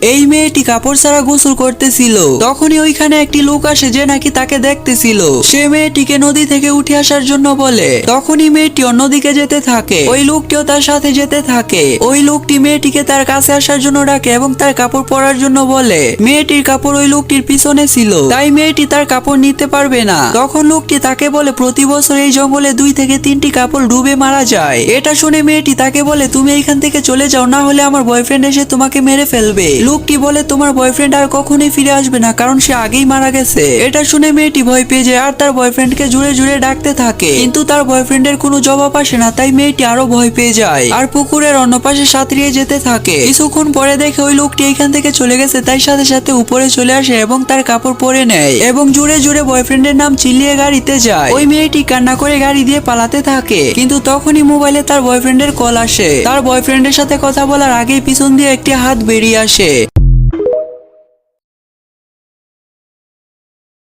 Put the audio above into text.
এই মেয়েটি কাপড় ছাড়া গোসল করতেছিল। তখনই ওইখানে একটি লোক আসে যে নাকি তাকে দেখতেছিল। সে মেয়েটিকে নদী থেকে উঠে আসার জন্য বলে। তখনই মেয়েটি অন্যদিকে যেতে থাকে, ওই লোকটিও তার সাথে যেতে থাকে। ওই লোকটি মেয়েটিকে তার কাছে আসার জন্য ডাকে এবং তার কাপড় পরার জন্য বলে। মেয়েটির কাপড় ওই লোকটির পিছনে ছিল, তাই মেয়েটি তার কাপড় নিতে পারবে না। তখন লোকটি তাকে বলে প্রতি বছর এই জঙ্গলে 2 থেকে 3টি কাপড় ডুবে মারা যায়। এটা শুনে মেয়েটি তাকে বলে তুমি এইখান থেকে চলে যাও, না হলে আমার বয়ফ্রেন্ড এসে তোমাকে মেরে ফেলবে। লোকটি বলে তোমার বয়ফ্রেন্ড আর কখনোই ফিরে আসবে না, কারণ সে আগেই মারা গেছে। এটা শুনে মেয়েটি ভয় পেয়ে যায় আর তার বয়ফ্রেন্ডকে জোরে জোরে ডাকতে থাকে, কিন্তু তার বয়ফ্রেন্ডের কোনো জবাব আসে না। তাই মেয়েটি আরো ভয় পেয়ে যায় আর পুকুরের অন্য পাশে সাঁতরিয়ে যেতে থাকে। কিছুক্ষণ পরে দেখে ওই লোকটি এখান থেকে চলে গেছে, তাই সাথে সাথে উপরে চলে আসে এবং তার কাপড় পরে নেয় এবং জোরে জোরে বয়ফ্রেন্ডের নাম চিল্লিয়ে গাড়িতে যায়। ওই মেয়েটি কান্না করে গাড়ি দিয়ে পালাতে থাকে, কিন্তু তখনই মোবাইলে তার বয়ফ্রেন্ডের কল আসে। তার বয়ফ্রেন্ডের সাথে কথা বলার আগেই পিছন দিয়ে একটি হাত বেরিয়ে আসে